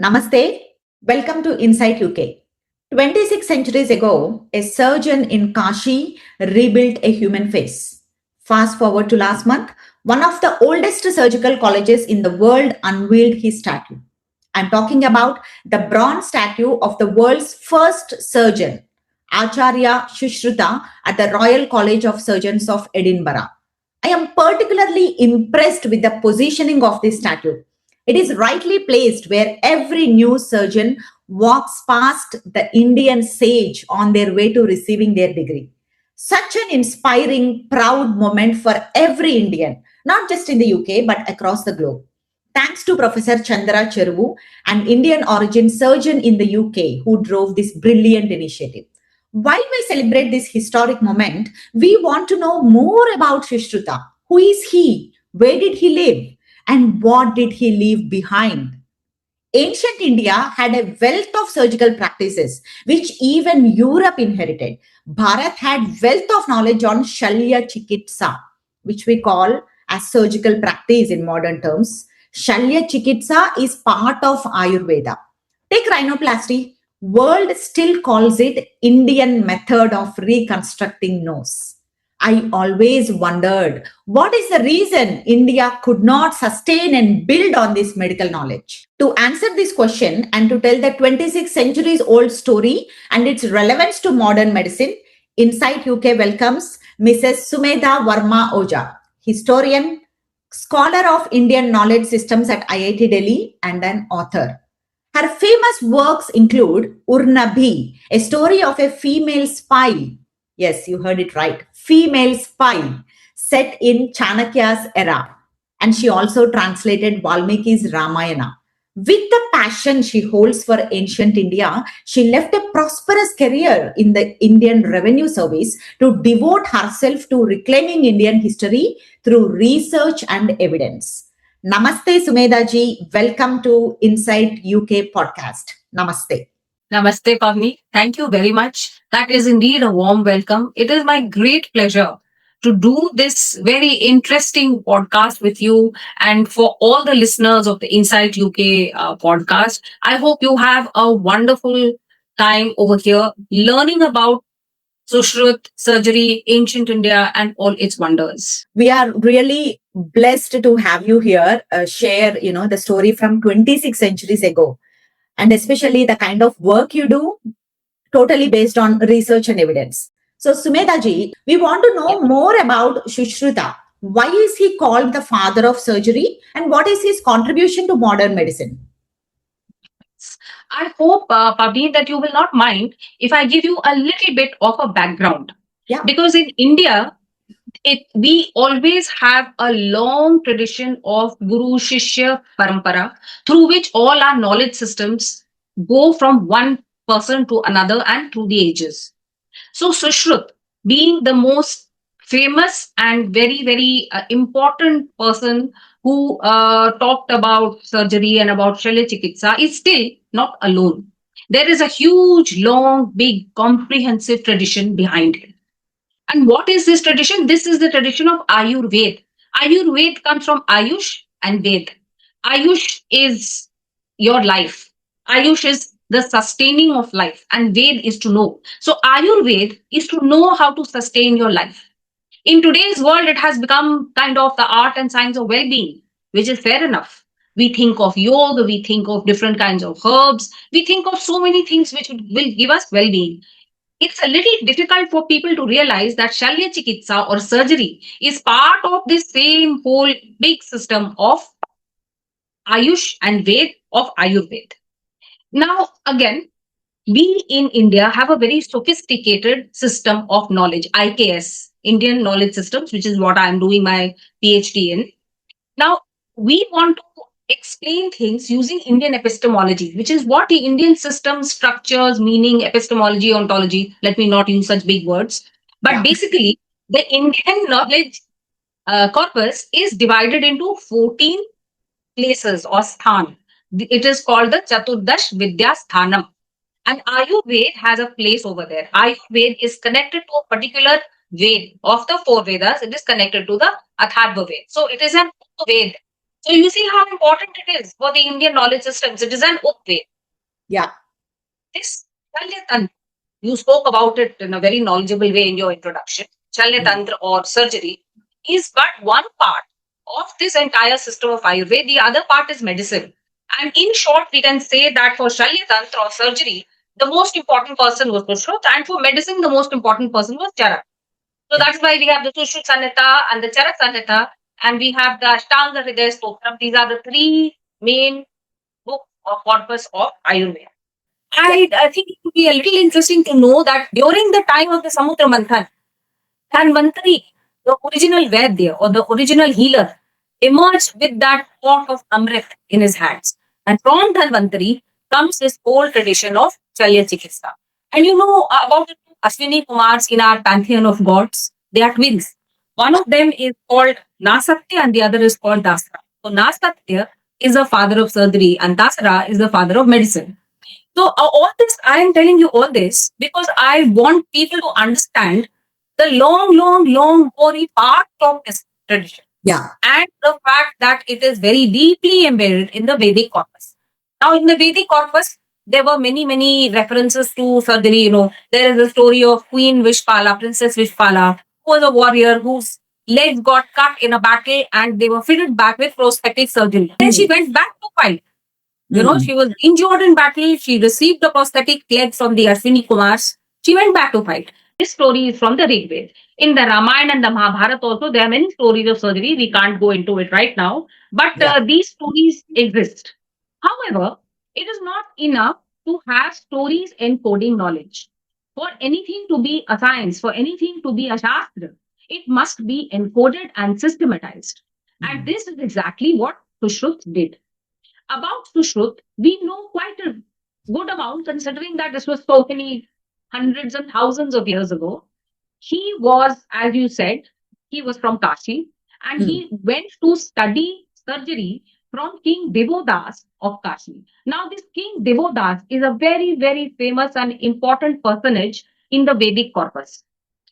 Namaste. Welcome to Insight UK. 26 centuries ago, a surgeon in Kashi rebuilt a human face. Fast forward to last month, one of the oldest surgical colleges in the world unveiled his statue. I'm talking about the bronze statue of the world's first surgeon, Acharya Sushruta, at the Royal College of Surgeons of Edinburgh. I am particularly impressed with the positioning of this statue. It is rightly placed where every new surgeon walks past the Indian sage on their way to receiving their degree. Such an inspiring, proud moment for every Indian, not just in the UK but across the globe. Thanks to Professor Chandra Cheruvu, an Indian origin surgeon in the UK who drove this brilliant initiative. While we celebrate this historic moment, we want to know more about Sushruta. Who is he? Where did he live? And what did he leave behind? Ancient India had a wealth of surgical practices, which even Europe inherited. Bharat had wealth of knowledge on Shalya Chikitsa, which we call as surgical practice in modern terms. Shalya Chikitsa is part of Ayurveda. Take rhinoplasty. World still calls it Indian method of reconstructing nose. I always wondered what is the reason India could not sustain and build on this medical knowledge. To answer this question and to tell the 26 centuries old story and its relevance to modern medicine, Insight UK welcomes Mrs. Sumedha Verma Ojha, historian, scholar of Indian knowledge systems at IIT Delhi, and an author. Her famous works include Urnabhi, a story of a female spy. Yes, you heard it right. Female spy set in Chanakya's era. And she also translated Valmiki's Ramayana. With the passion she holds for ancient India, she left a prosperous career in the Indian Revenue Service to devote herself to reclaiming Indian history through research and evidence. Namaste, Sumedha ji. Welcome to Insight UK podcast. Namaste. Namaste, Pavani. Thank you very much. That is indeed a warm welcome. It is my great pleasure to do this very interesting podcast with you and for all the listeners of the Insight UK podcast. I hope you have a wonderful time over here learning about Sushrut, surgery, ancient India, and all its wonders. We are really blessed to have you here share the story from 26 centuries ago, and especially the kind of work you do, totally based on research and evidence. So Sumedha ji, we want to know more about Sushruta. Why is he called the father of surgery and what is his contribution to modern medicine? I hope, Pavni, that you will not mind if I give you a little bit of a background. Yeah. Because in India, we always have a long tradition of Guru Shishya Parampara, through which all our knowledge systems go from one person to another and through the ages. So Sushrut, being the most famous and very important person who talked about surgery and about Shalya Chikitsa, is still not alone. There is a huge, long, big, comprehensive tradition behind it. And what is this tradition? This is the tradition of Ayurveda. Ayurveda comes from Ayush and Ved. Ayush is your life. Ayush is the sustaining of life, and Ved is to know. So Ayurveda is to know how to sustain your life. In today's world, it has become kind of the art and science of well-being, which is fair enough. We think of yoga, we think of different kinds of herbs, we think of so many things which will give us well-being. It's a little difficult for people to realize that Shalya Chikitsa or surgery is part of this same whole big system of Ayush and Ved of Ayurveda. Now, again, we in India have a very sophisticated system of knowledge, IKS, Indian Knowledge Systems, which is what I'm doing my PhD in. Now, we want to explain things using Indian epistemology, which is what the Indian system structures, meaning epistemology, ontology. Let me not use such big words. But basically, the Indian knowledge corpus is divided into 14 places or sthan. It is called the Chaturdash Vidya Sthanam. And Ayurveda has a place over there. Ayurveda is connected to a particular Ved of the four Vedas. It is connected to the Atharva Ved. So it is an Ved. So you see how important it is for the Indian knowledge systems. It is an upway. Yeah. This Shalya, you spoke about it in a very knowledgeable way in your introduction. Shalya Tantra or surgery is but one part of this entire system of Ayurveda. The other part is medicine. And in short, we can say that for Shalya Tantra or surgery, the most important person was Sushruta, and for medicine, the most important person was Charak. So Yeah. that's why we have the Sushruta Samhita and the Charak Samhita, and we have the Ashtanga Hridaya Stotram. These are the three main books or corpus of Ayurveda. I think it would be a little interesting to know that during the time of the Samudra Manthan, Dhanvantari, the original Vaidya or the original healer, emerged with that pot of Amrit in his hands. And from Dhanvantari comes this whole tradition of Chalya Chikitsa. And you know about the two Ashwini Kumars in our pantheon of gods? They are twins. One of them is called Nasatya and the other is called Dasara. So Nasatya is the father of surgery and Dasara is the father of medicine. So all this, I am telling you all this because I want people to understand the long, gory part of this tradition. Yeah. And the fact that it is very deeply embedded in the Vedic corpus. Now, in the Vedic corpus, there were many references to surgery. You know, there is a story of Queen Vishpala, Princess Vishpala, who was a warrior whose legs got cut in a battle and they were fitted back with prosthetic surgery. Then she went back to fight. You know, she was injured in battle. She received a prosthetic leg from the Ashwini Kumars. She went back to fight. This story is from the Rig Veda. In the Ramayana and the Mahabharata also, there are many stories of surgery. We can't go into it right now. But these stories exist. However, it is not enough to have stories encoding knowledge. For anything to be a science, for anything to be a shastra, it must be encoded and systematized. And this is exactly what Sushrut did. About Sushrut, we know quite a good amount considering that this was so many hundreds and thousands of years ago. He was, as you said, he was from Kashi and he went to study surgery from King Devodas of Kashi. Now, this King Devodas is a very famous and important personage in the Vedic corpus.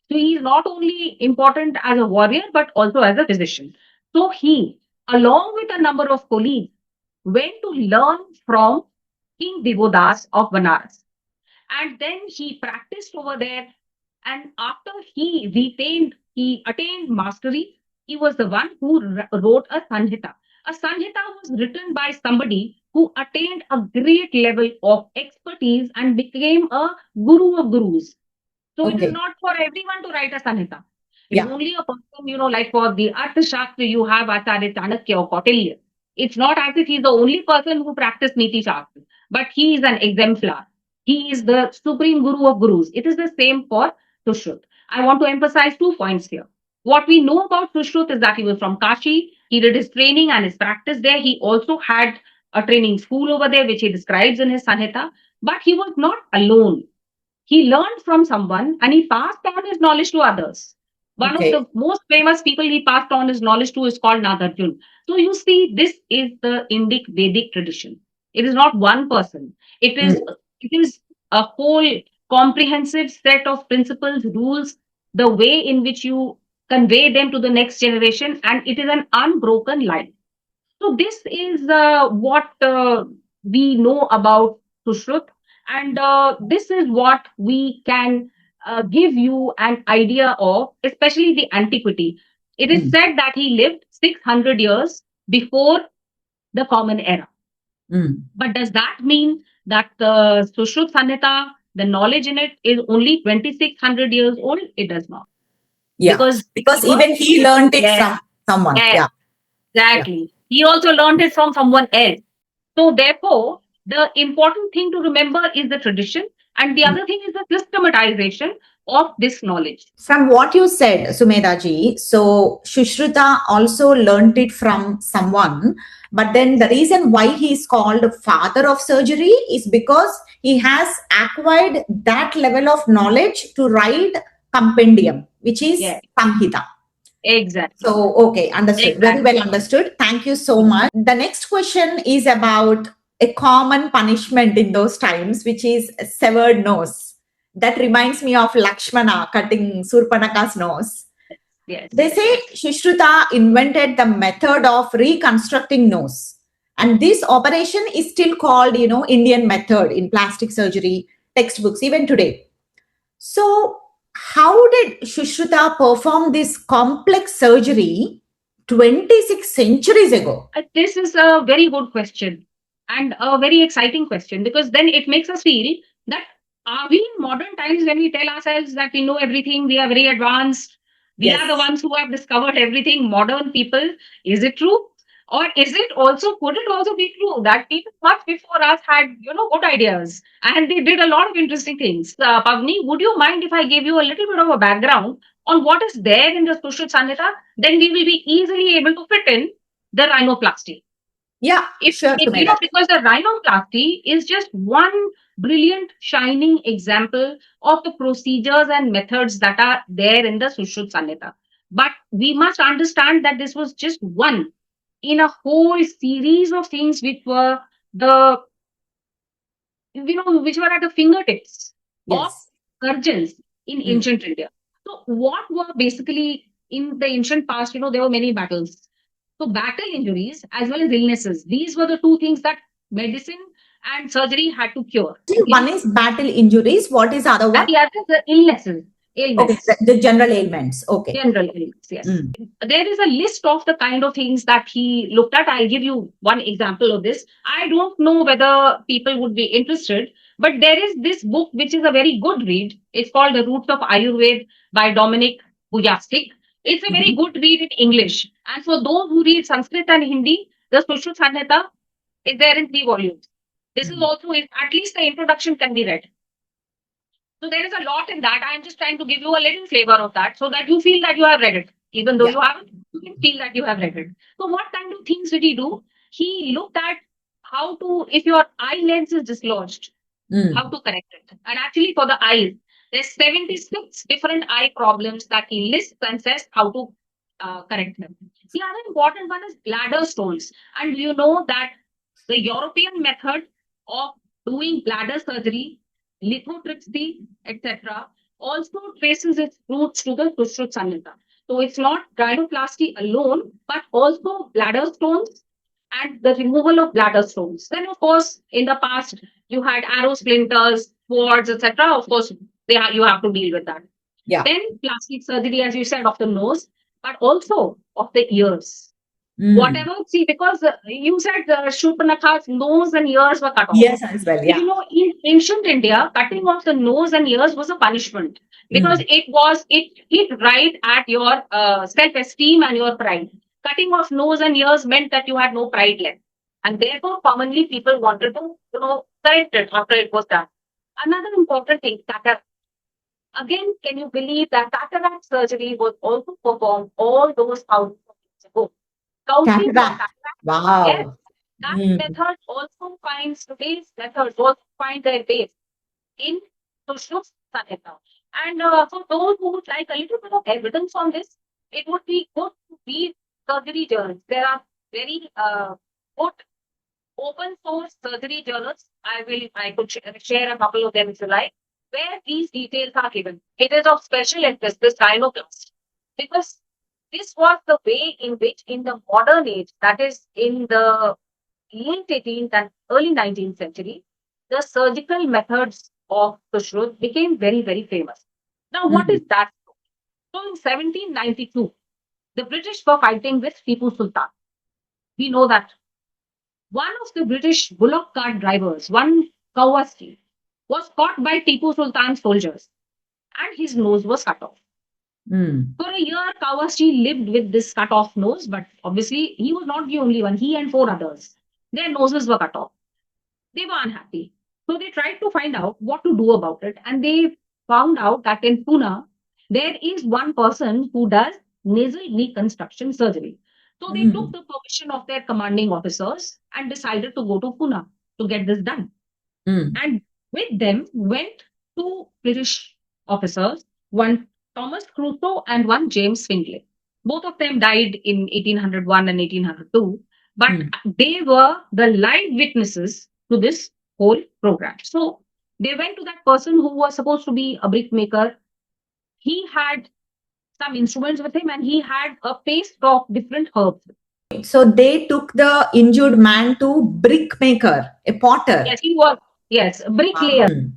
So he is not only important as a warrior, but also as a physician. So he, along with a number of colleagues, went to learn from King Devodas of Banaras. And then he practiced over there. And after he attained mastery, he was the one who wrote a Sanhita. A Sanhita was written by somebody who attained a great level of expertise and became a guru of gurus. So it is not for everyone to write a Sanhita. It's only a person, you know, like for the Arthashastra, you have Acharya Chanakya or Kautilya. It's not as if he's the only person who practiced Niti Shastra, but he is an exemplar. He is the supreme guru of gurus. It is the same for Sushrut. I want to emphasize 2 points here. What we know about Sushrut is that he was from Kashi. He did his training and his practice there. He also had a training school over there, which he describes in his Sanhita. But he was not alone. He learned from someone and he passed on his knowledge to others. One of the most famous people he passed on his knowledge to is called Nagarjuna. So you see, this is the Indic Vedic tradition. It is not one person. It is a whole comprehensive set of principles, rules, the way in which you convey them to the next generation, and it is an unbroken line. So this is what we know about Sushrut, and this is what we can give you an idea of, especially the antiquity. It is said that he lived 600 years before the Common Era. But does that mean that the Sushrut Samhita, the knowledge in it, is only 2600 years old? It does not. Yeah. Because even he learned it from someone. Yeah. Exactly. He also learned it from someone else. So therefore, the important thing to remember is the tradition, and the other thing is the systematization of this knowledge. From what you said, Sumedha ji, so Sushruta also learnt it from someone, but then the reason why he is called father of surgery is because he has acquired that level of knowledge to write compendium, which is Samhita. Exactly. So, okay, understood. Very well understood. Thank you so much. The next question is about a common punishment in those times, which is severed nose. That reminds me of Lakshmana cutting Surpanaka's nose. Yes. They say Sushruta invented the method of reconstructing nose. And this operation is still called, Indian method in plastic surgery textbooks, even today. So, how did Sushruta perform this complex surgery 26 centuries ago? This is a very good question and a very exciting question, because then it makes us feel that are we in modern times when we tell ourselves that we know everything, we are very advanced, we are the Yes. ones who have discovered everything, modern people? Is it true? Or is it also, could it also be true that people much before us had, good ideas and they did a lot of interesting things? Pavni, would you mind if I gave you a little bit of a background on what is there in the Sushruta Samhita? Then we will be easily able to fit in the rhinoplasty. Yeah, sure, Sumedha. Because the rhinoplasty is just one brilliant, shining example of the procedures and methods that are there in the Sushruta Samhita. But we must understand that this was just one in a whole series of things which were the which were at the fingertips of Yes. surgeons in Mm. ancient India. So what were basically in the ancient past, there were many battles. So battle injuries as well as illnesses, these were the two things that medicine and surgery had to cure. One is battle injuries. What is the other And one? the other is the illnesses, Okay, ailments. the general ailments. Okay. General illness, yes. Mm. There is a list of the kind of things that he looked at. I'll give you one example of this. I don't know whether people would be interested, but there is this book which is a very good read. It's called The Roots of Ayurveda by Dominic Bujastik. It's a very Mhm. good read in English. And for those who read Sanskrit and Hindi, the Sushruta Samhita is there in 3 volumes. This is Mm. also, at least the introduction can be read. So there is a lot in that. I'm just trying to give you a little flavor of that so that you feel that you have read it. Even though Yeah. you haven't, you can feel that you have read it. So what kind of things did he do? He looked at how to, if your eye lens is dislodged, how Mm. to correct it. And actually for the eyes, there's 76 different eye problems that he lists and says how to correct them. The other important one is bladder stones. And you know that the European method of doing bladder surgery, lithotripsy, etc., also traces its roots to the Sushruta Samhita. So it's not gynoplasty alone, but also bladder stones and the removal of bladder stones. Then, of course, in the past, you had arrow splinters, swords, etc. Of course, you have to deal with that. Yeah. Then plastic surgery, as you said, of the nose, but also of the ears. Mm. Whatever, see, because you said Shurpanakha's nose and ears were cut off. Yes, as well. Yeah. In ancient India, cutting off the nose and ears was a punishment because Mm. it hit right at your self-esteem and your pride. Cutting off nose and ears meant that you had no pride left, and therefore, commonly people wanted to, correct it after it was done. Another important thing, cataract. Again, can you believe that cataract surgery was also performed all those thousands of years ago? Counting for Cataract. cataract, yes, Wow. that Mm. method also finds today's methods also find their base in Sushruta Samhita. And for those who would like a little bit of evidence on this, it would be good to read surgery journals. There are very good open source surgery journals. I could share a couple of them if you like, where these details are given. It is of special interest, this gynoplast, because this was the way in which, in the modern age, that is in the late 18th and early 19th century, the surgical methods of Sushruta became very, very famous. Now, what Mm. is that? So, in 1792, the British were fighting with Tipu Sultan. We know that one of the British bullock cart drivers, one Kawasi, was caught by Tipu Sultan's soldiers and his nose was cut off. Mm. For a year, Kawasi lived with this cut off nose, but obviously he was not the only one. He and 4 others, their noses were cut off. They were unhappy. So they tried to find out what to do about it. And they found out that in Pune, there is one person who does nasal reconstruction surgery. So they took Mm. the permission of their commanding officers and decided to go to Pune to get this done. Mm. And with them went 2 British officers, one Thomas Crusoe and one James Findlay. Both of them died in 1801 and 1802, but Mm. they were the live witnesses to this whole program. So they went to that person who was supposed to be a brickmaker. He had some instruments with him, and he had a paste of different herbs. So they took the injured man to brickmaker, a potter. Yes, he was, yes, a bricklayer.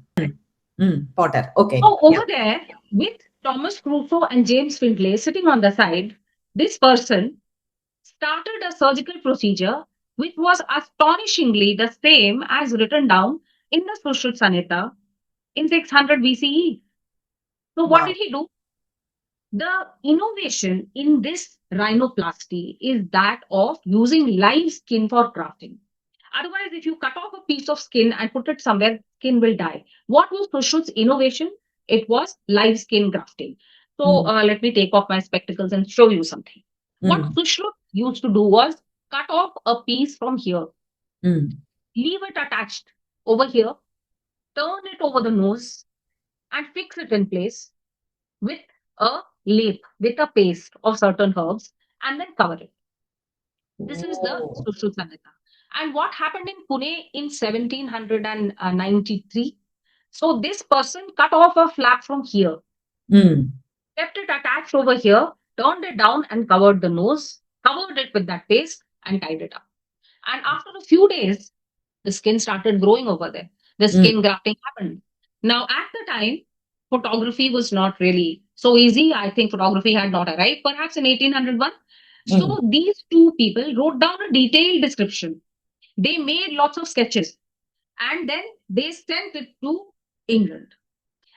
Potter. Okay. So over there, with Thomas Crusoe and James Findlay sitting on the side, this person started a surgical procedure which was astonishingly the same as written down in the Sushruta Samhita in 600 BCE. So what did he do? The innovation in this rhinoplasty is that of using live skin for grafting. Otherwise, if you cut off a piece of skin and put it somewhere, skin will die. What was Sushruta's innovation? It was live skin grafting. So let me take off my spectacles and show you something. What Sushruta used to do was cut off a piece from here, leave it attached over here, turn it over the nose, and fix it in place with a leaf, with a paste of certain herbs, and then cover it. This is the Sushruta Samhita. And what happened in Pune in 1793? So this person cut off a flap from here, kept it attached over here, turned it down and covered the nose, covered it with that paste and tied it up. And after a few days, the skin started growing over there. The skin grafting happened. Now, at the time, photography was not really so easy. I think photography had not arrived, perhaps in 1801. So these two people wrote down a detailed description. They made lots of sketches and then they sent it to England.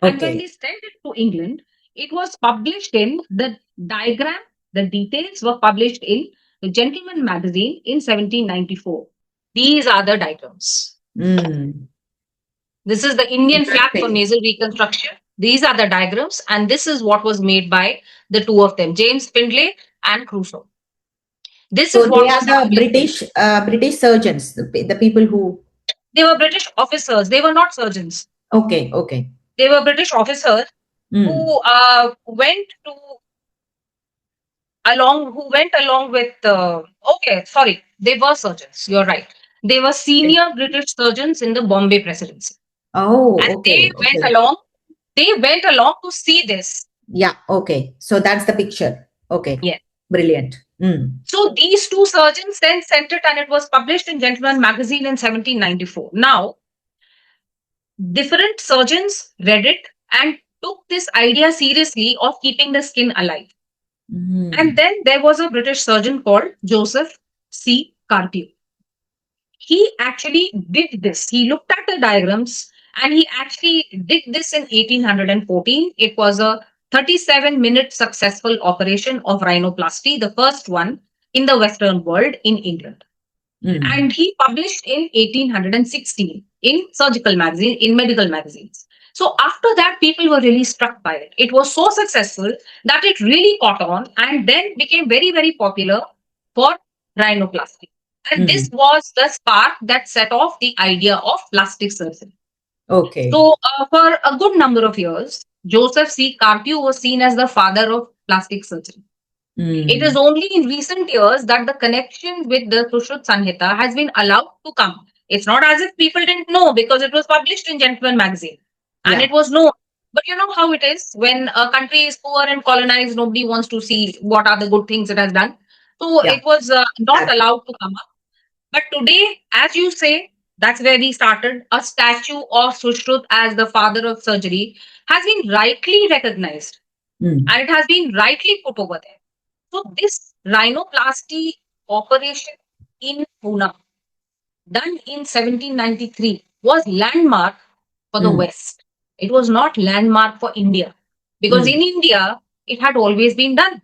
And when they sent it to England, it was published in the diagram, the details were published in the Gentleman magazine in 1794. These are the diagrams. This is the Indian flag for nasal reconstruction. These are the diagrams, and this is what was made by the two of them, James Findlay and Crusoe. This So is what they are the British surgeons, the people who. They were British officers. They were not surgeons. Okay. They were British officers who went along with. They were surgeons. You're right. They were senior British surgeons in the Bombay Presidency. Oh, and okay. They went along to see this. Yeah. Okay. So that's the picture. Okay. Yeah. Brilliant. So these two surgeons then sent it, and it was published in Gentleman magazine in 1794. Now, different surgeons read it and took this idea seriously of keeping the skin alive. And then there was a British surgeon called Joseph C. Carpio. He actually did this. He looked at the diagrams and he actually did this in 1814. It was a 37-minute successful operation of rhinoplasty, the first one in the Western world in England. And he published in 1816 in surgical magazine, in medical magazines. So after that, people were really struck by it. It was so successful that it really caught on and then became very, very popular for rhinoplasty. And this was the spark that set off the idea of plastic surgery. Okay. So for a good number of years, Joseph C. Carpio was seen as the father of plastic surgery. It is only in recent years that the connection with the Sushruta Samhita has been allowed to come. It's not as if people didn't know because it was published in Gentleman magazine and it was known. But you know how it is when a country is poor and colonized, nobody wants to see what are the good things it has done. So it was not allowed to come up. But today, as you say, that's where we started. A statue of Sushruta as the father of surgery has been rightly recognized and it has been rightly put over there. So this rhinoplasty operation in Pune, done in 1793, was landmark for the West. It was not landmark for India because in India, it had always been done.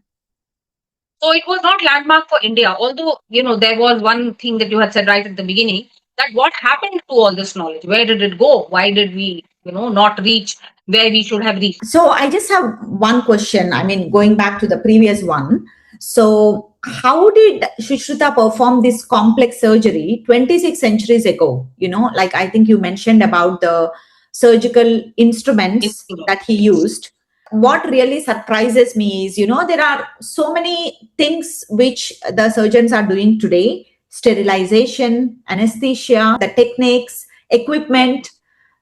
So it was not landmark for India, although, there was one thing that you had said right at the beginning, that what happened to all this knowledge? Where did it go? Why did we, not reach where we should have reached? So I just have one question. I mean, going back to the previous one. So how did Sushruta perform this complex surgery 26 centuries ago? Like I think you mentioned about the surgical instruments that he used. What really surprises me is, there are so many things which the surgeons are doing today: sterilization, anesthesia, the techniques, equipment.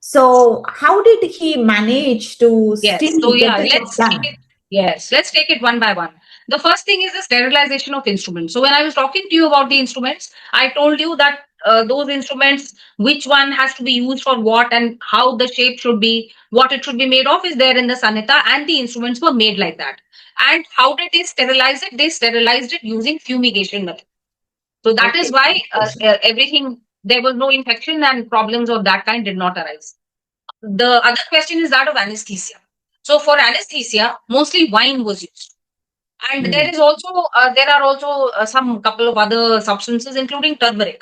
So how did he manage to still get the job done? Yes, let's take it one by one. The first thing is the sterilization of instruments. So when I was talking to you about the instruments, I told you that those instruments, which one has to be used for what and how the shape should be, what it should be made of is there in the Sanhita, and the instruments were made like that. And how did they sterilize it? They sterilized it using fumigation method. So that is Okay. why everything, there was no infection and problems of that kind did not arise. The other question is that of anesthesia. So for anesthesia, mostly wine was used, and Mm, there are also some couple of other substances, including turmeric.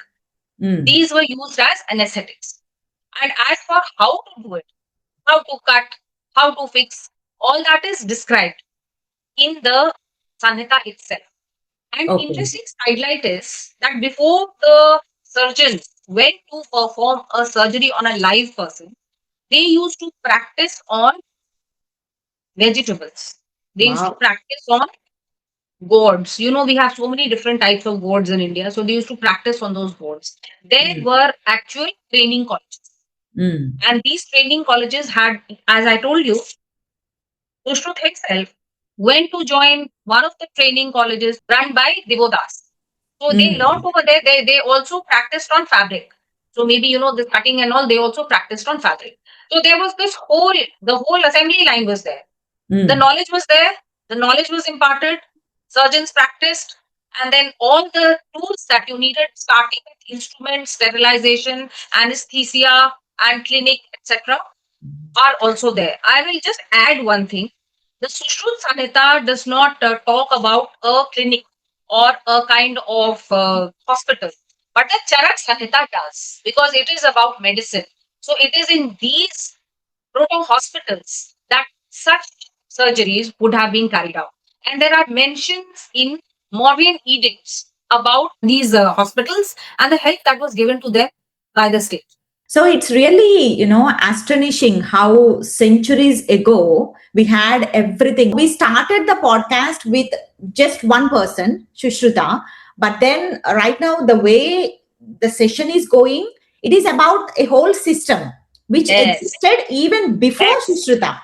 mm. These were used as anesthetics. And as for how to do it, how to cut, how to fix, all that is described in the Sanhita itself. And Okay. interesting sidelight is that before the surgeon went to perform a surgery on a live person, they used to practice on vegetables. They used to Wow. practice on gourds. You know, we have so many different types of gourds in India. So they used to practice on those gourds. There Mm, were actual training colleges. mm, And these training colleges had, as I told you, Sushruta himself went to join one of the training colleges run by Devodas. So they learned mm. over there. They also practiced on fabric. So maybe you know the cutting and all. They also practiced on fabric. So there was the whole assembly line was there. The Mm. knowledge was there, the knowledge was imparted, surgeons practiced, and then all the tools that you needed, starting with instruments, sterilization, anesthesia, and clinic, etc., are also there. I will just add one thing. The Sushrut Samhita does not talk about a clinic or a kind of hospital, but the Charak Samhita does, because it is about medicine. So it is in these proto hospitals that such surgeries would have been carried out. And there are mentions in Mauryan edicts about these hospitals and the help that was given to them by the state. So it's really, astonishing how centuries ago we had everything. We started the podcast with just one person, Shushruta, but then right now, the way the session is going, it is about a whole system which Yes, existed even before yes, Shushruta.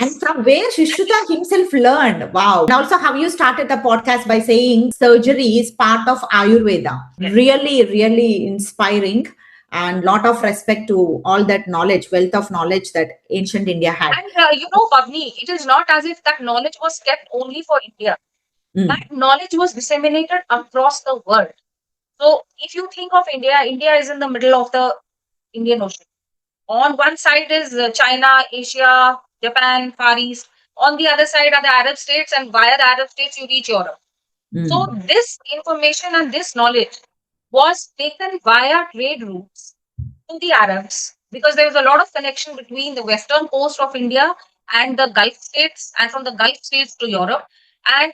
And yes. from where Shushruta himself learned. Wow. And also, how you started the podcast by saying surgery is part of Ayurveda. Yes. Really, really inspiring. And lot of respect to all that knowledge, wealth of knowledge that ancient India had. And you know, Pavni, it is not as if that knowledge was kept only for India. That Mm, knowledge was disseminated across the world. So if you think of India, India is in the middle of the Indian Ocean. On one side is China, Asia, Japan, Far East. On the other side are the Arab states, and via the Arab states, you reach Europe. So, mm, this information and this knowledge was taken via trade routes to the Arabs, because there was a lot of connection between the western coast of India and the Gulf states, and from the Gulf states to Europe. And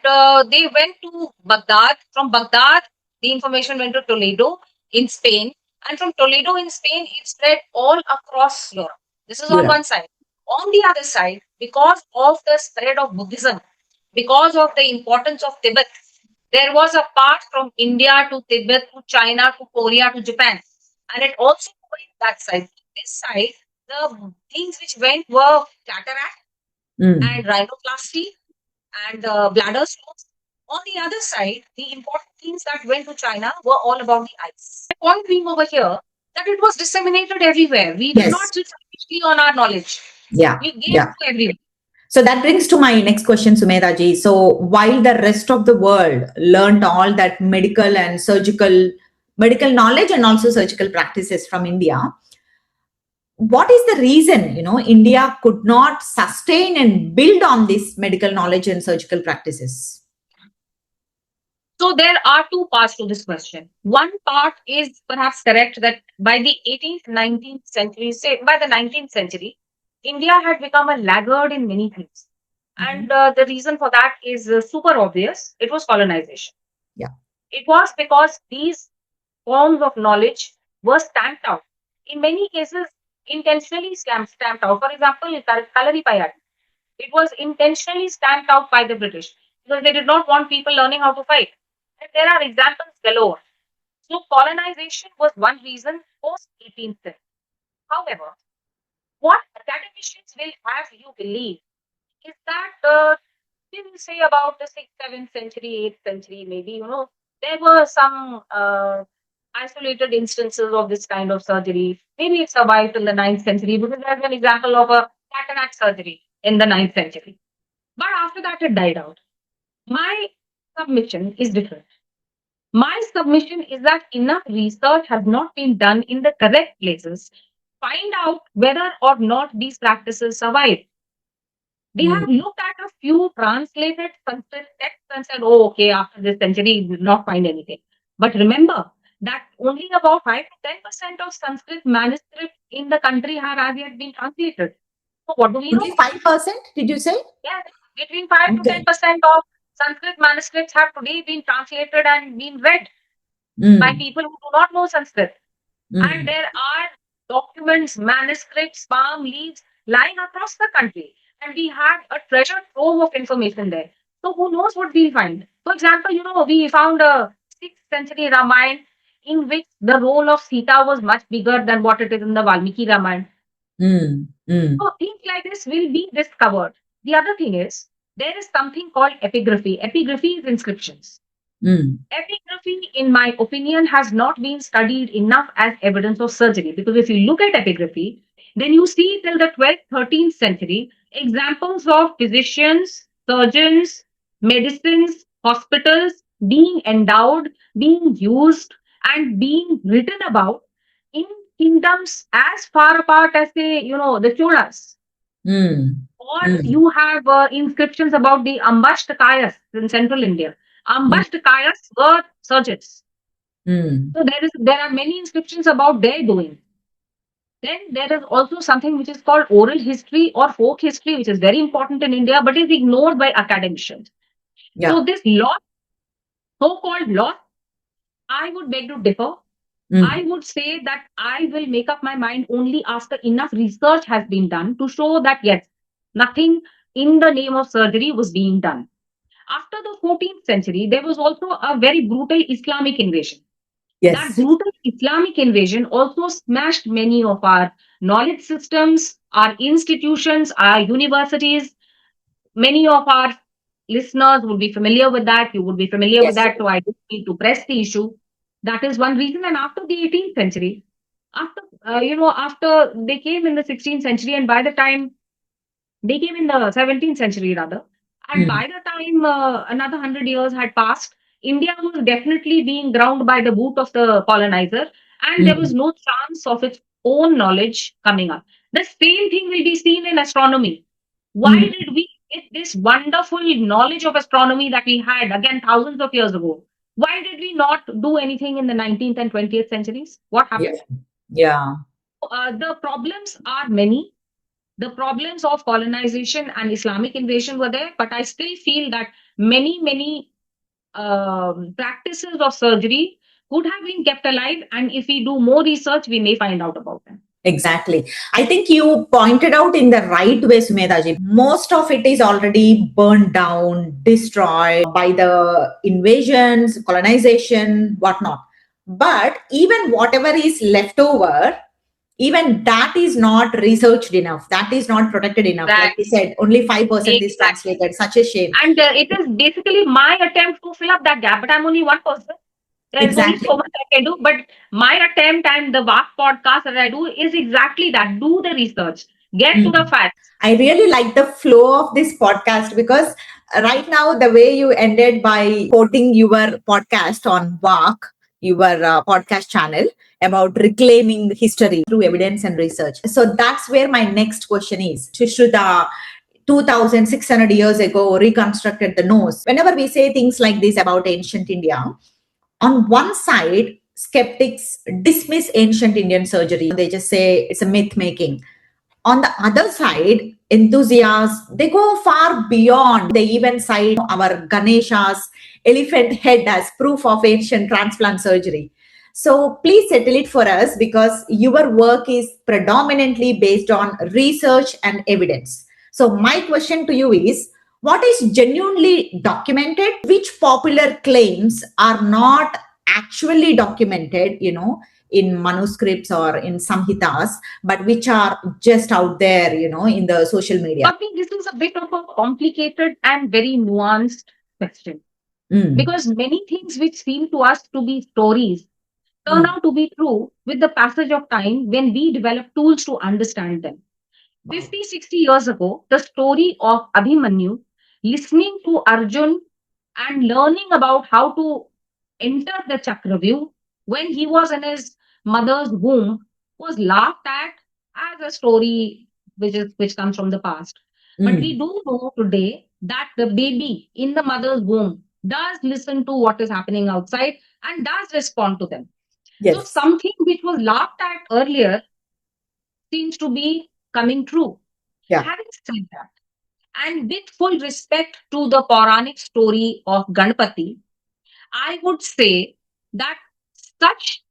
they went to Baghdad. From Baghdad, the information went to Toledo in Spain. And from Toledo in Spain, it spread all across Europe. This is on Europe. one side. On the other side, because of the spread of Buddhism, because of the importance of Tibet, there was a path from India to Tibet to China to Korea to Japan. And it also went that side. This side, the things which went were cataract Mm. and rhinoplasty and bladder stones. On the other side, the important things that went to China were all about the eyes. My point being over here that it was disseminated everywhere. We did Yes. not sit selfishly on our knowledge. Yeah. We gave Yeah. to everyone. So that brings to my next question, Sumedha ji. So while the rest of the world learned all that medical knowledge and also surgical practices from India, what is the reason India could not sustain and build on this medical knowledge and surgical practices? So there are two parts to this question. One part is perhaps correct that by the 18th, 19th century, say by the 19th century, India had become a laggard in many things. Mhm. And the reason for that is super obvious. It was colonization. Yeah. It was because these forms of knowledge were stamped out. In many cases, intentionally stamped out. For example, Kalaripayat. It was intentionally stamped out by the British because they did not want people learning how to fight. And there are examples galore. So colonization was one reason post 18th century. However, what academicians will have you believe is that we will say about the 6th, 7th century, 8th century, maybe, there were some isolated instances of this kind of surgery. Maybe it survived till the 9th century because there's an example of a cataract surgery in the 9th century. But after that, it died out. My submission is different. My submission is that enough research has not been done in the correct places. Find out whether or not these practices survive. They Mm. have looked at a few translated Sanskrit texts and said, oh, okay, after this century, we will not find anything. But remember that only about 5 to 10% of Sanskrit manuscripts in the country have as yet been translated. So, what do we know? Only 5%, did you say? Yes, between 5 to Okay. 10% of Sanskrit manuscripts have today been translated and been read by Mm. people who do not know Sanskrit. And Mm. there are documents, manuscripts, palm leaves lying across the country. And we had a treasure trove of information there. So who knows what we'll find? For example, we found a 6th century Ramayana in which the role of Sita was much bigger than what it is in the Valmiki Ramayana. Mm. Mm. So things like this will be discovered. The other thing is there is something called epigraphy. Epigraphy is inscriptions. Mm. Epigraphy, in my opinion, has not been studied enough as evidence of surgery because if you look at epigraphy, then you see till the 12th, 13th century examples of physicians, surgeons, medicines, hospitals being endowed, being used, and being written about in kingdoms as far apart as, say, the Cholas. Mm. Or Mm. you have inscriptions about the Ambashtakayas in central India. Mm. Ambashtakayas were surgeons. Mm. So there are many inscriptions about their doing. Then there is also something which is called oral history or folk history, which is very important in India, but is ignored by academicians. Yeah. So this law, so-called law, I would beg to differ. I Mm. would say that I will make up my mind only after enough research has been done to show that yes, nothing in the name of surgery was being done. After the 14th century, there was also a very brutal Islamic invasion. That Yes. brutal Islamic invasion also smashed many of our knowledge systems, our institutions, our universities. Many of our listeners would be familiar with that. You would be familiar with Yes. that. So I don't need to press the issue. That is one reason. And after the 18th century, after they came in the 16th century, and by the time they came in the 17th century, rather. And Mm. by the time another 100 years had passed, India was definitely being ground by the boot of the colonizer, and there was Mm. no chance of its own knowledge coming up. The same thing will be seen in astronomy. Why Mm. did we get this wonderful knowledge of astronomy that we had again thousands of years ago? Why did we not do anything in the 19th and 20th centuries? What Yeah. happened? Yeah. The problems are many. The problems of colonization and Islamic invasion were there, but I still feel that many practices of surgery could have been kept alive. And if we do more research, we may find out about them. Exactly. I think you pointed out in the right way, Sumedhaji. Most of it is already burned down, destroyed by the invasions, colonization, whatnot. But even whatever is left over, even that is not researched enough. That is not protected enough. Like you Exactly. said, only 5% is Exactly. translated. Such a shame. And it is basically my attempt to fill up that gap, but I'm only one person. There's only so Exactly. much I can do. But my attempt and the vast podcast that I do is exactly that. Do the research, get to the Mm. facts. I really like the flow of this podcast because right now, the way you ended by quoting your podcast on Walk, your podcast channel about reclaiming history through evidence and research. So that's where my next question is. Sushruta, 2600 years ago, reconstructed the nose. Whenever we say things like this about ancient India, on one side, skeptics dismiss ancient Indian surgery. They just say it's a myth making. On the other side, enthusiasts, they go far beyond. They even cite our Ganesha's elephant head as proof of ancient transplant surgery. So please settle it for us because your work is predominantly based on research and evidence. So my question to you is, what is genuinely documented? Which popular claims are not actually documented, in manuscripts or in samhitas, but which are just out there, in the social media? But this is a bit of a complicated and very nuanced question, Mm, because many things which seem to us to be stories turn mm, out to be true with the passage of time when we develop tools to understand them. wow. 50, 60 years ago, the story of Abhimanyu listening to Arjun and learning about how to enter the Chakravyuh when he was in his mother's womb was laughed at as a story which comes from the past. But we Mm, do know today that the baby in the mother's womb does listen to what is happening outside and does respond to them. So yes. something which was laughed at earlier seems to be coming true. Yeah. Having said that, and with full respect to the Puranic story of Ganpati, I would say that such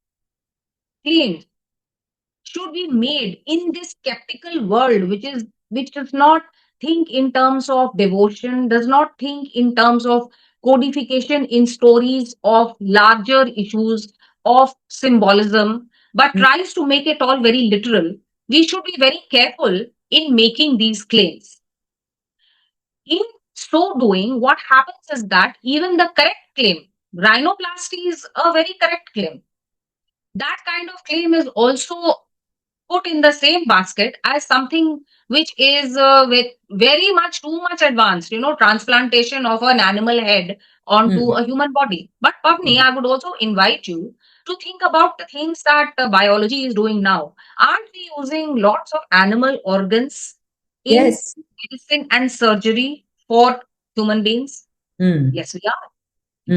claims should be made in this skeptical world, which does not think in terms of devotion, does not think in terms of codification in stories of larger issues of symbolism, but Mm, tries to make it all very literal. We should be very careful in making these claims. In so doing, what happens is that even the correct claim, rhinoplasty is a very correct claim. That kind of claim is also put in the same basket as something which is with very much too much advanced, transplantation of an animal head onto mm, a human body. But Pavni, I would also invite you to think about the things that biology is doing now. Aren't we using lots of animal organs in yes. medicine and surgery for human beings? Mm, Yes, we are.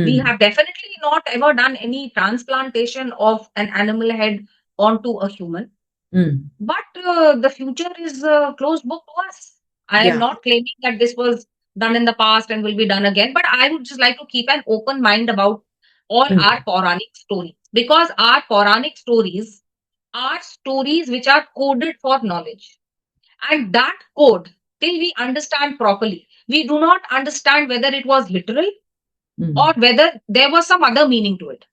We mm, have definitely not ever done any transplantation of an animal head onto a human. mm, But the future is closed book to us. I am yeah. not claiming that this was done in the past and will be done again, but I would just like to keep an open mind about all our Mm, Puranic stories, because our Puranic stories are stories which are coded for knowledge. And that code, till we understand properly, we do not understand whether it was literal or mm, whether there was some other meaning to it.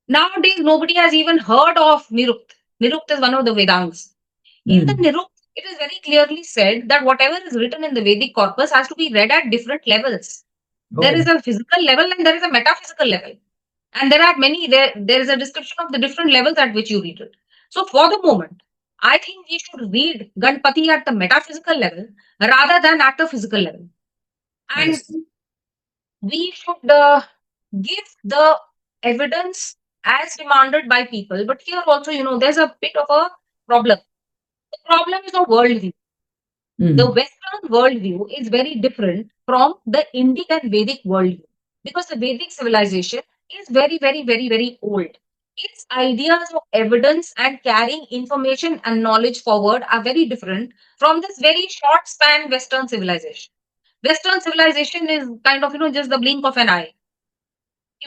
Nowadays, nobody has even heard of Nirukt. Nirukt is one of the Vedangas. In the mm. Nirukt, it is very clearly said that whatever is written in the Vedic corpus has to be read at different levels. There is Oh, a physical level and there is a metaphysical level. And there are many, there is a description of the different levels at which you read it. So for the moment, I think we should read Ganpati at the metaphysical level rather than at the physical level. And understood. we should give the evidence as demanded by people. But here also, there's a bit of a problem. The problem is a worldview. The Mm, Western worldview is very different from the Indic and Vedic worldview, because the Vedic civilization is very, very, very, very old. Its ideas of evidence and carrying information and knowledge forward are very different from this very short span Western civilization. Western civilization is kind of, just the blink of an eye.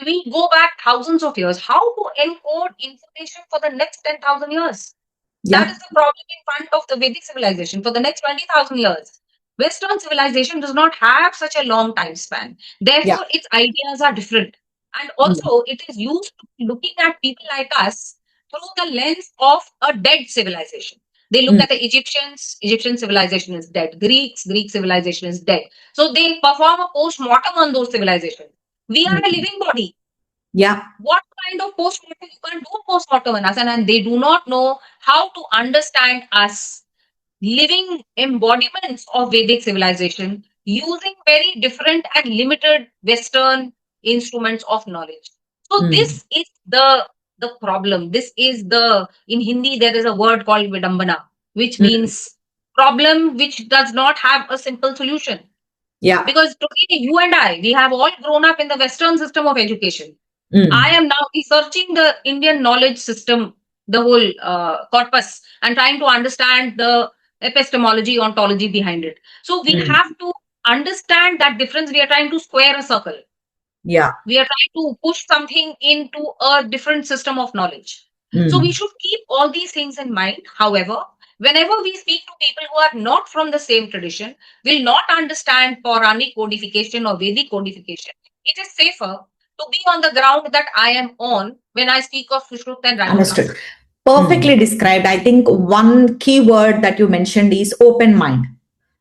We go back thousands of years. How to encode information for the next 10,000 years? That yeah. is the problem in front of the Vedic civilization for the next 20,000 years. Western civilization does not have such a long time span. Yeah. Therefore, its ideas are different. And Mm, also, it is used to looking at people like us through the lens of a dead civilization. They look mm, at the Egyptians, Egyptian civilization is dead. Greeks, Greek civilization is dead. So they perform a post mortem on those civilizations. We are a mm. living body. Yeah. What kind of postmortem? You can't do a postmortem on us, and they do not know how to understand us living embodiments of Vedic civilization using very different and limited Western instruments of knowledge. So Mm, this is the problem. This is the in Hindi there is a word called vidambana, which mm, means problem which does not have a simple solution. yeah. Because today you and I, we have all grown up in the Western system of education. I Mm, am now researching the Indian knowledge system, the whole corpus, and trying to understand the epistemology, ontology behind it. So we mm, have to understand that difference. We are trying to square a circle. yeah. We are trying to push something into a different system of knowledge. So we Mm, should keep all these things in mind. However, whenever we speak to people who are not from the same tradition, will not understand Puranic codification or Vedic codification, it is safer to be on the ground that I am on when I speak of Sushruta and understood. rhinoplasty. Perfectly described. I think one key word that you mentioned is open mind.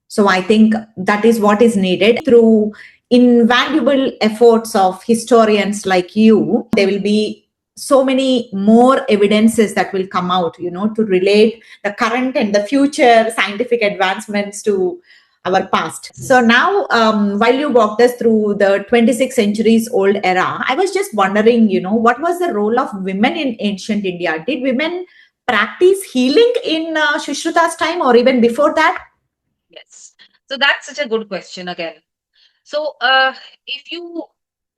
So I think that is what is needed through invaluable efforts of historians like you. There will be so many more evidences that will come out, to relate the current and the future scientific advancements to our past. So now, while you walked us through the 26 centuries old era, I was just wondering, what was the role of women in ancient India? Did women practice healing in Shushruta's time or even before that? Yes. So that's such a good question again. So if you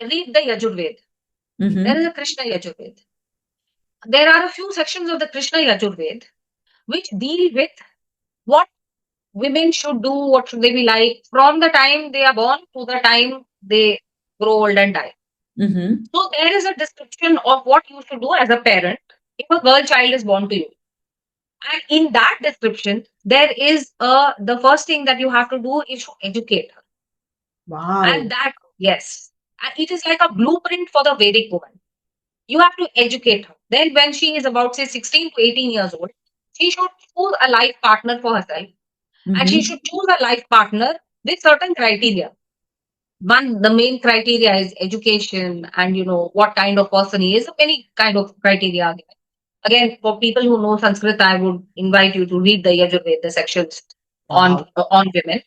read the Yajurved, there is Mm-hmm. a Krishna Yajurved. There are a few sections of the Krishna Yajurved which deal with what women should do, what should they be like from the time they are born to the time they grow old and die. Mm-hmm. So there is a description of what you should do as a parent if a girl child is born to you. And in that description, there is the first thing that you have to do is to educate her. Wow. And that, yes, and it is like a blueprint for the Vedic woman. You have to educate her. Then, when she is about, say, 16 to 18 years old, she should choose a life partner for herself. And she Mm-hmm. should choose a life partner with certain criteria. One, the main criteria is education and, what kind of person he is. Many kind of criteria are given. Again, for people who know Sanskrit, I would invite you to read the Yajurveda sections Wow. on women.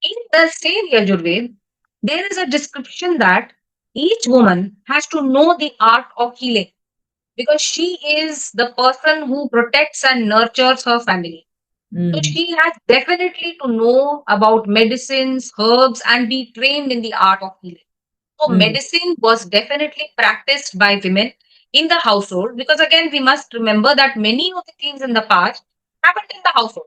In the same Yajurveda, there is a description that each woman has to know the art of healing because she is the person who protects and nurtures her family. So Mm. she has definitely to know about medicines, herbs, and be trained in the art of healing. So Mm. medicine was definitely practiced by women in the household because again we must remember that many of the things in the past happened in the household.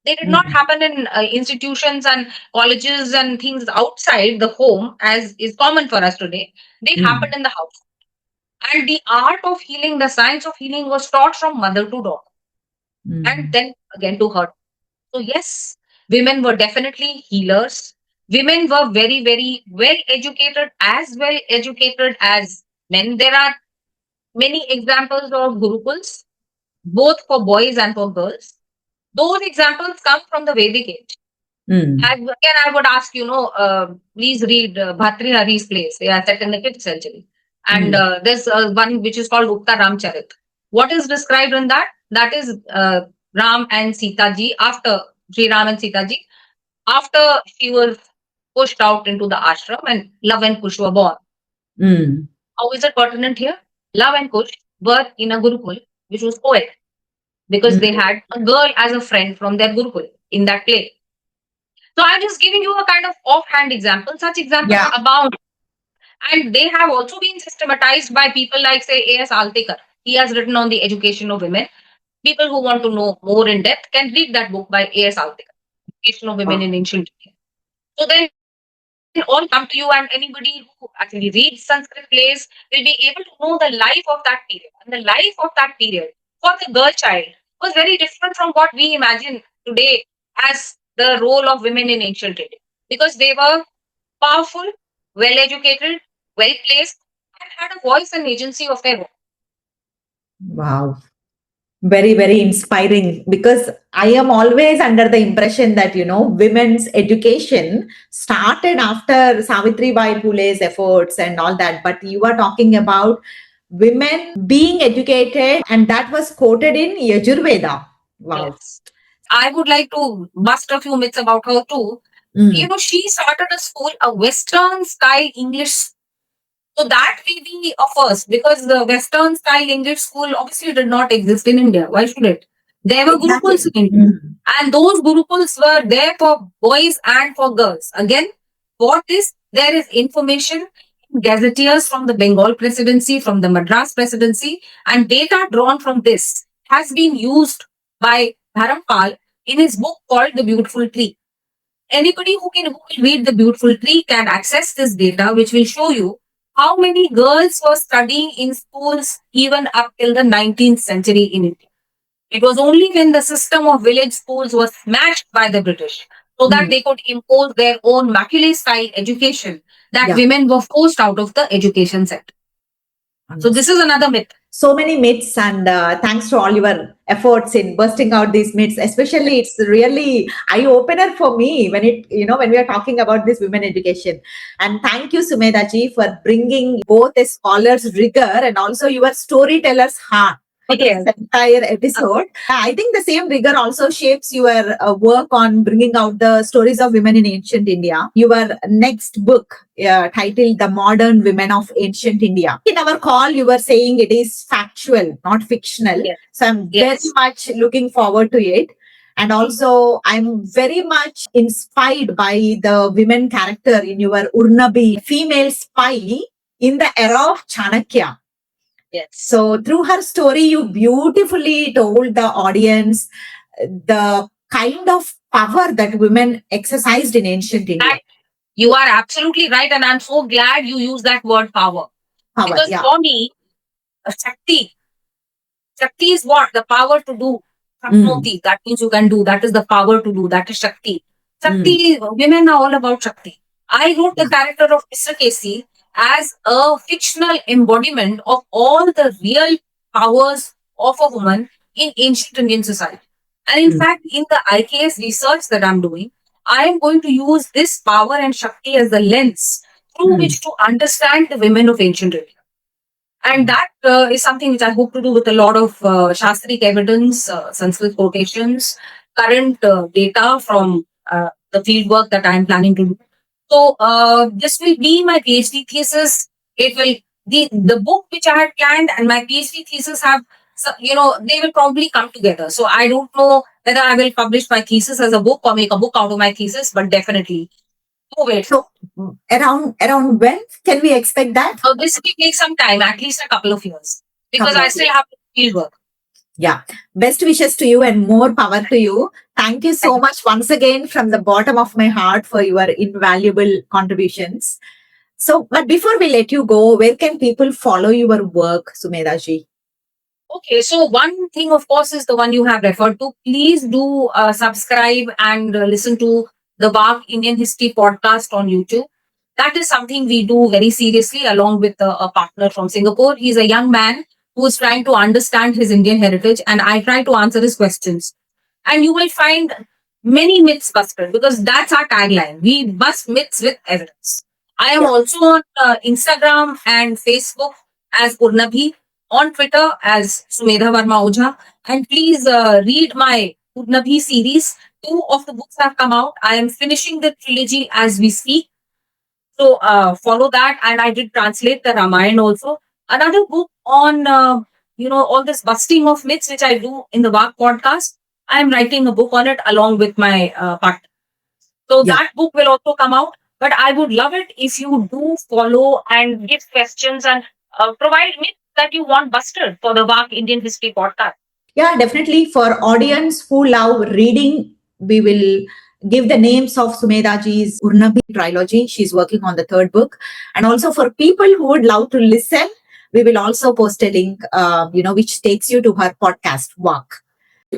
They did not Mm. happen in institutions and colleges and things outside the home as is common for us today. They happened Mm. in the house. And the art of healing, the science of healing was taught from mother to daughter and Mm. then again to her. So, yes, women were definitely healers. Women were very, very well educated as men. There are many examples of gurukuls, both for boys and for girls. Those examples come from the Vedic age. Mm. Again, I would ask, please read Bhartrihari's plays. They are set in the 5th century. And Mm. there's one which is called Ukta Ramcharit. What is described in that? That is Ram and Sita ji after Sri Ram and Sita ji after she was pushed out into the ashram and Love and Kush were born. Mm. How is it pertinent here? Love and Kush were in a Gurukul, which was co-ed because they Mm. had a girl as a friend from their Gurukul in that play. So I'm just giving you a kind of offhand example. Such examples Yeah. abound. And they have also been systematized by people like, say, A.S. Altekar. He has written on the education of women. People who want to know more in depth can read that book by A.S. Altekar, Education of Women in Ancient India. So then all come to you, and anybody who actually reads Sanskrit plays will be able to know the life of that period. And the life of that period for the girl child was very different from what we imagine today as the role of women in ancient India. Because they were powerful, well educated, well placed, and had a voice and agency of their own. Wow. Very, very inspiring, because I am always under the impression that, women's education started after Savitri Bai Phule's efforts and all that. But you are talking about women being educated, and that was quoted in Yajurveda. Wow. Yes. I would like to bust a few myths about her too. Mm. She started a school, a Western style English. So that may be a first because the Western style English school obviously did not exist in India. Why should it? There were Exactly. Gurukuls in India. Mm. And those Gurukuls were there for boys and for girls. Again, what is there is information in gazetteers from the Bengal presidency, from the Madras presidency, and data drawn from this has been used by Dharampal in his book called The Beautiful Tree. Anybody who will read The Beautiful Tree can access this data, which will show you how many girls were studying in schools even up till the 19th century in India. It was only when the system of village schools was smashed by the British so that Mm. they could impose their own Macaulay style education that Yeah. women were forced out of the education sector. So this is another myth. So many myths, and thanks to all your efforts in bursting out these myths. Especially, it's really eye opener for me when when we are talking about this women education. And thank you, Sumedha ji, for bringing both a scholar's rigor and also your storyteller's heart for Yes. this entire episode. I think the same rigor also shapes your work on bringing out the stories of women in ancient India. Your next book, titled The Modern Women of Ancient India. In our call, you were saying it is factual, not fictional. Yes. So I'm Yes. very much looking forward to it. And also, I'm very much inspired by the women character in your Urnabi, female spy in the era of Chanakya. Yes. So through her story, you beautifully told the audience the kind of power that women exercised in ancient India. You are absolutely right, and I'm so glad you used that word power. Because for me, Shakti is what? The power to do. Shaknoti, that means you can do. That is the power to do. That is Shakti. Shakti, women are all about Shakti. I wrote the character of Mr. Casey as a fictional embodiment of all the real powers of a woman in ancient Indian society. And in fact, in the IKS research that I'm doing, I am going to use this power and Shakti as the lens through which to understand the women of ancient India. And that is something which I hope to do with a lot of Shastric evidence, Sanskrit quotations, current data from the field work that I am planning to do. So this will be my PhD thesis. It will the book which I had planned and my PhD thesis have they will probably come together. So I don't know whether I will publish my thesis as a book or make a book out of my thesis, but definitely move it. So around when can we expect that? So this will take some time, at least a couple of years, because I still have to field work. Yeah. Best wishes to you and more power to you. Thank you so much once again from the bottom of my heart for your invaluable contributions. So, but before we let you go, where can people follow your work, Sumedha ji? Okay, so one thing, of course, is the one you have referred to. Please do subscribe and listen to the WAG Indian History podcast on YouTube. That is something we do very seriously along with a partner from Singapore. He's a young man who is trying to understand his Indian heritage, and I try to answer his questions. And you will find many myths busted because that's our tagline. We bust myths with evidence. I am also on Instagram and Facebook as Purnabhi, on Twitter as Sumedha Verma Ojha. And please read my Purnabhi series. 2 of the books have come out. I am finishing the trilogy as we speak. So follow that. And I did translate the Ramayana also. Another book on, all this busting of myths, which I do in the WAG podcast. I am writing a book on it along with my partner. So that book will also come out. But I would love it if you do follow and give questions and provide myths that you want busted for the WAG Indian History podcast. Yeah, definitely. For audience who love reading, we will give the names of Sumedha ji's Urnabi trilogy. She's working on the third book. And also for people who would love to listen, we will also post a link, which takes you to her podcast, Walk.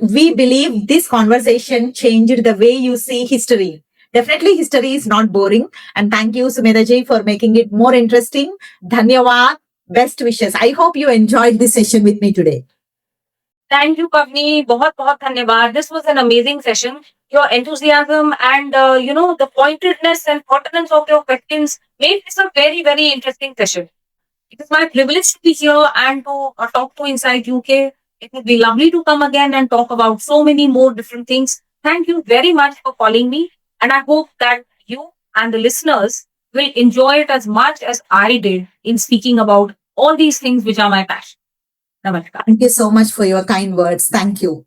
We believe this conversation changed the way you see history. Definitely, history is not boring. And thank you, Sumedha ji, for making it more interesting. Dhanyawad. Best wishes. I hope you enjoyed this session with me today. Thank you, Pavani. बहुत बहुत धन्यवाद. This was an amazing session. Your enthusiasm and the pointedness and pertinence of your questions made this a very, very interesting session. It is my privilege to be here and to talk to Inside UK. It would be lovely to come again and talk about so many more different things. Thank you very much for calling me. And I hope that you and the listeners will enjoy it as much as I did in speaking about all these things which are my passion. Namaskar. Thank you so much for your kind words. Thank you.